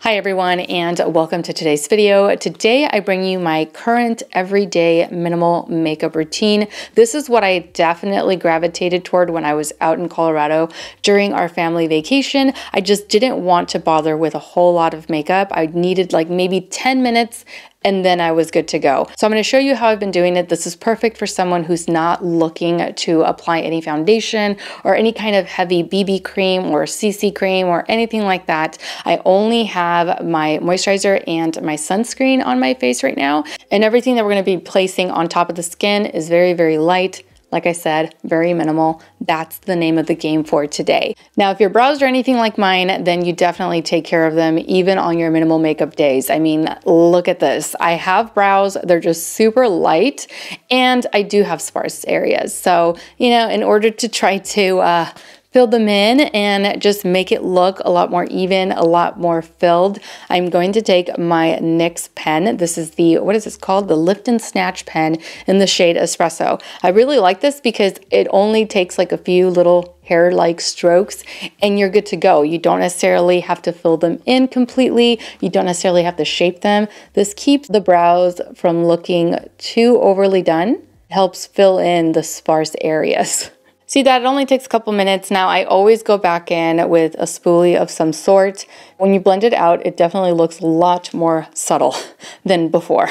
Hi everyone, and welcome to today's video. Today I bring you my current everyday minimal makeup routine. This is what I definitely gravitated toward when I was out in Colorado during our family vacation. I just didn't want to bother with a whole lot of makeup. I needed like maybe 10 minutes and then I was good to go. So I'm going to show you how I've been doing it. This is perfect for someone who's not looking to apply any foundation or any kind of heavy BB cream or CC cream or anything like that. I only have my moisturizer and my sunscreen on my face right now, and everything that we're going to be placing on top of the skin is very, very light. Like I said, very minimal. That's the name of the game for today. Now, if your brows are anything like mine, then you definitely take care of them even on your minimal makeup days. I mean, look at this. I have brows, they're just super light, and I do have sparse areas. So, you know, in order to try to fill them in and just make it look a lot more even, a lot more filled, I'm going to take my NYX pen. This is the, what is this called? The Lift and Snatch pen in the shade Espresso. I really like this because it only takes like a few little hair-like strokes and you're good to go. You don't necessarily have to fill them in completely. You don't necessarily have to shape them. This keeps the brows from looking too overly done. It helps fill in the sparse areas. See that? It only takes a couple minutes. Now I always go back in with a spoolie of some sort. When you blend it out, it definitely looks a lot more subtle than before.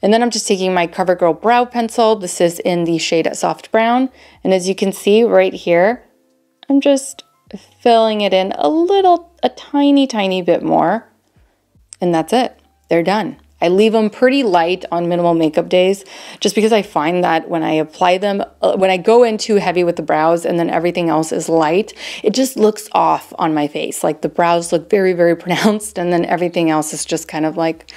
And then I'm just taking my CoverGirl brow pencil. This is in the shade Soft Brown. And as you can see right here, I'm just filling it in a tiny bit more. And that's it. They're done. I leave them pretty light on minimal makeup days just because I find that when I apply them, when I go in too heavy with the brows and then everything else is light, it just looks off on my face. Like the brows look very, very pronounced and then everything else is just kind of like,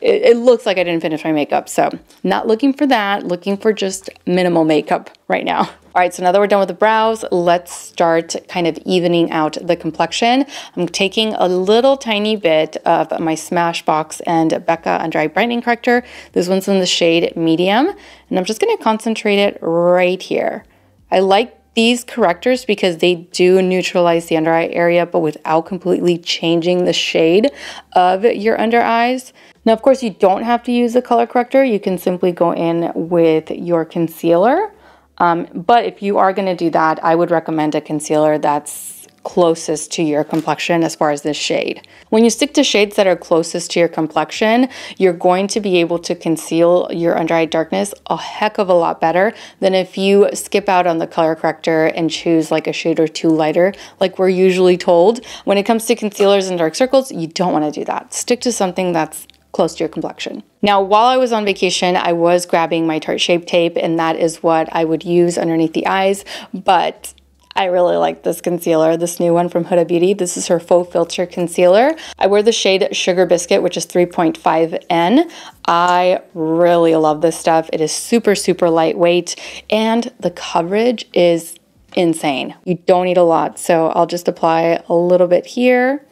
it looks like I didn't finish my makeup. So not looking for that, looking for just minimal makeup right now. All right, so now that we're done with the brows, let's start kind of evening out the complexion. I'm taking a little tiny bit of my Smashbox and Becca Under Eye Brightening Corrector. This one's in the shade Medium, and I'm just gonna concentrate it right here. I like these correctors because they do neutralize the under eye area, but without completely changing the shade of your under eyes. Now, of course, you don't have to use a color corrector. You can simply go in with your concealer. But if you are going to do that, I would recommend a concealer that's closest to your complexion as far as this shade. When you stick to shades that are closest to your complexion, you're going to be able to conceal your under eye darkness a heck of a lot better than if you skip out on the color corrector and choose like a shade or two lighter, like we're usually told. When it comes to concealers and dark circles, you don't want to do that. Stick to something that's close to your complexion. Now, while I was on vacation, I was grabbing my Tarte Shape Tape, and that is what I would use underneath the eyes, but I really like this concealer, this new one from Huda Beauty. This is her Faux Filter Concealer. I wear the shade Sugar Biscuit, which is 3.5N. I really love this stuff. It is super, super lightweight, and the coverage is insane. You don't need a lot, so I'll just apply a little bit here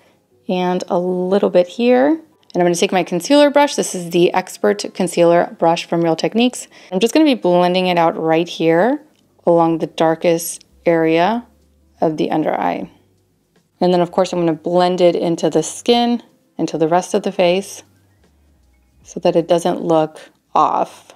and a little bit here. And I'm going to take my concealer brush. This is the Expert Concealer Brush from Real Techniques. I'm just going to be blending it out right here along the darkest area of the under eye. And then, of course, I'm going to blend it into the skin, into the rest of the face, so that it doesn't look off,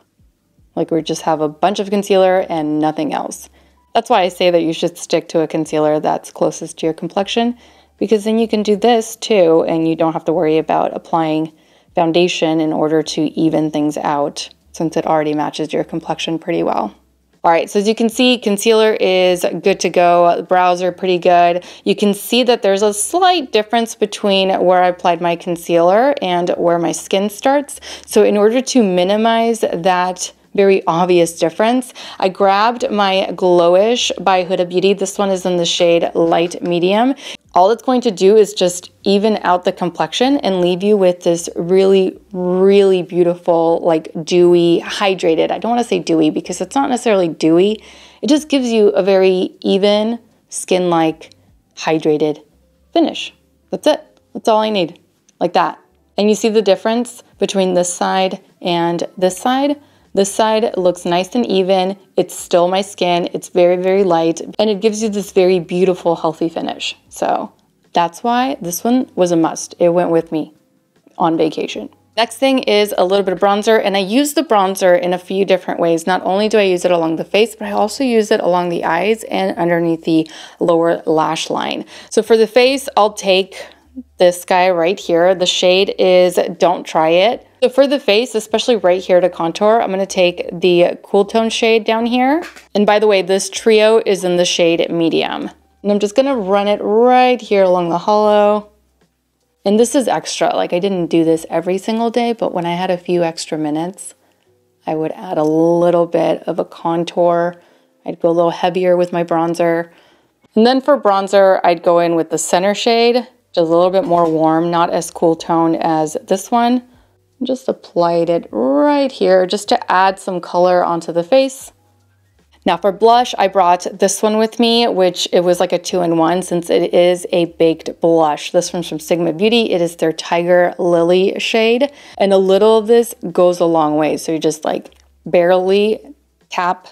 like we just have a bunch of concealer and nothing else. That's why I say that you should stick to a concealer that's closest to your complexion, because then you can do this too and you don't have to worry about applying foundation in order to even things out since it already matches your complexion pretty well. All right, so as you can see, concealer is good to go. The brows are pretty good. You can see that there's a slight difference between where I applied my concealer and where my skin starts. So in order to minimize that very obvious difference, I grabbed my Glowish by Huda Beauty. This one is in the shade Light Medium. All it's going to do is just even out the complexion and leave you with this really, really beautiful, like dewy, hydrated. I don't want to say dewy because it's not necessarily dewy. It just gives you a very even, skin-like, hydrated finish. That's it. That's all I need. Like that. And you see the difference between this side and this side? This side looks nice and even. It's still my skin. It's very, very light. And it gives you this very beautiful, healthy finish. So That's why this one was a must. It went with me on vacation. Next thing is a little bit of bronzer, and I use the bronzer in a few different ways. Not only do I use it along the face, but I also use it along the eyes and underneath the lower lash line. So for the face, I'll take this guy right here. The shade is Don't Try It. So for the face, especially right here to contour, I'm going to take the cool tone shade down here. And by the way, this trio is in the shade medium. And I'm just going to run it right here along the hollow. And this is extra, like I didn't do this every single day, but when I had a few extra minutes, I would add a little bit of a contour. I'd go a little heavier with my bronzer. And then for bronzer, I'd go in with the center shade, just a little bit more warm, not as cool toned as this one. Just applied it right here just to add some color onto the face. Now for blush, I brought this one with me, which it was like a 2-in-1 since it is a baked blush. This one's from Sigma Beauty. It is their Tiger Lily shade. And a little of this goes a long way. So you just like barely tap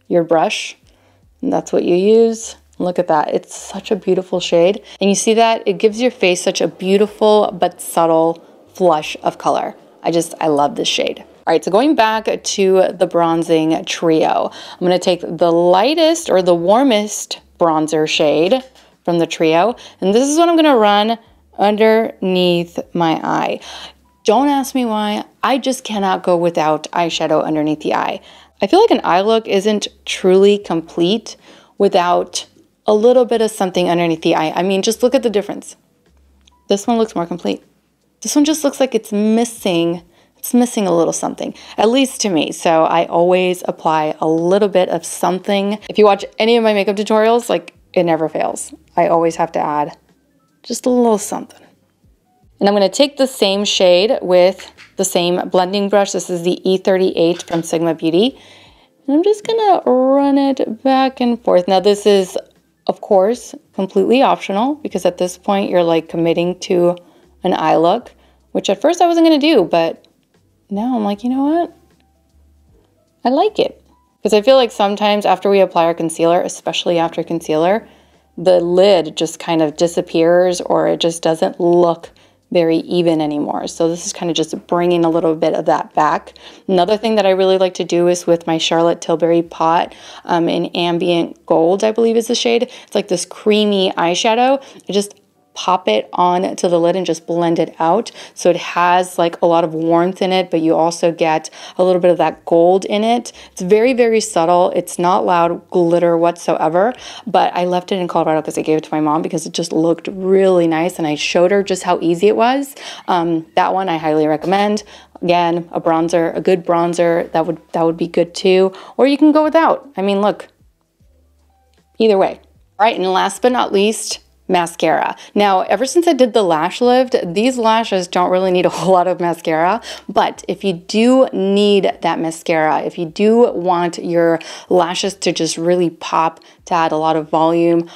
your brush. And that's what you use. Look at that. It's such a beautiful shade. And you see that? It gives your face such a beautiful but subtle flush of color. I love this shade. All right, so going back to the bronzing trio, I'm going to take the lightest or the warmest bronzer shade from the trio, and this is what I'm going to run underneath my eye. Don't ask me why. I just cannot go without eyeshadow underneath the eye. I feel like an eye look isn't truly complete without a little bit of something underneath the eye. I mean, just look at the difference. This one looks more complete. This one just looks like it's missing a little something, at least to me. So I always apply a little bit of something. If you watch any of my makeup tutorials, like it never fails. I always have to add just a little something. And I'm going to take the same shade with the same blending brush. This is the E38 from Sigma Beauty. And I'm just going to run it back and forth. Now this is, of course, completely optional because at this point you're like committing to an eye look, which at first I wasn't going to do, but now I'm like, you know what? I like it. Because I feel like sometimes after we apply our concealer, especially after concealer, the lid just kind of disappears or it just doesn't look very even anymore. So this is kind of just bringing a little bit of that back. Another thing that I really like to do is with my Charlotte Tilbury pot in Ambient Gold, I believe is the shade. It's like this creamy eyeshadow. I just pop it on to the lid and just blend it out. So it has like a lot of warmth in it, but you also get a little bit of that gold in it. It's very, very subtle. It's not loud glitter whatsoever, but I left it in Colorado because I gave it to my mom because it just looked really nice and I showed her just how easy it was. That one I highly recommend. Again, a bronzer, a good bronzer, that would be good too. Or you can go without. I mean, look, either way. All right, and last but not least, mascara. Now, ever since I did the lash lift, these lashes don't really need a whole lot of mascara, but if you do need that mascara, if you do want your lashes to just really pop, to add a lot of volume,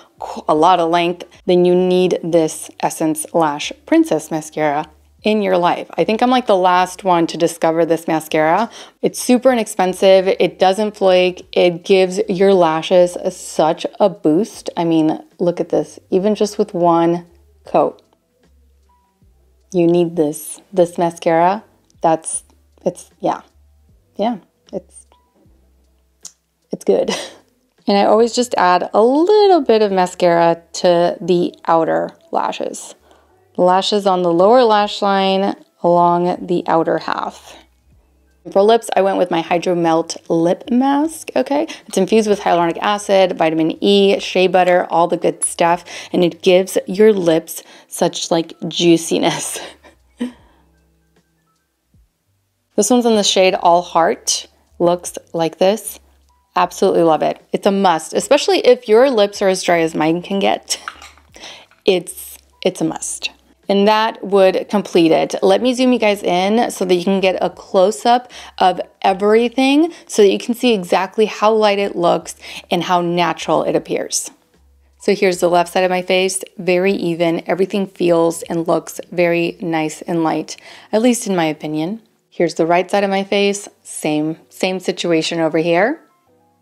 a lot of length, then you need this Essence Lash Princess Mascara in your life. I think I'm like the last one to discover this mascara. It's super inexpensive. It doesn't flake. It gives your lashes such a boost. I mean, look at this. Even just with one coat, you need this mascara. It's good. And I always just add a little bit of mascara to the outer lashes. Lashes on the lower lash line along the outer half. For lips, I went with my Hydro Melt Lip Mask, okay? It's infused with hyaluronic acid, vitamin E, shea butter, all the good stuff, and it gives your lips such like juiciness. This one's in the shade All Heart, looks like this. Absolutely love it. It's a must, especially if your lips are as dry as mine can get. It's a must. And that would complete it. Let me zoom you guys in so that you can get a close-up of everything so that you can see exactly how light it looks and how natural it appears. So here's the left side of my face, very even. Everything feels and looks very nice and light, at least in my opinion. Here's the right side of my face, same situation over here.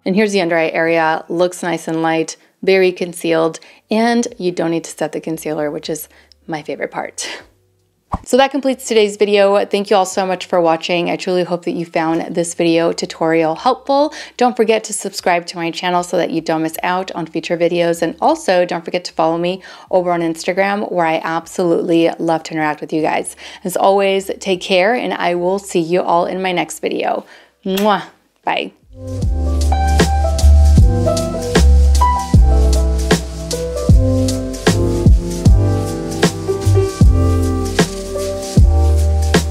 And here's the under eye area, looks nice and light. very concealed, and you don't need to set the concealer, which is my favorite part. So that completes today's video. Thank you all so much for watching. I truly hope that you found this video tutorial helpful. Don't forget to subscribe to my channel so that you don't miss out on future videos. And also don't forget to follow me over on Instagram, where I absolutely love to interact with you guys. As always, take care, and I will see you all in my next video. Mwah! Bye.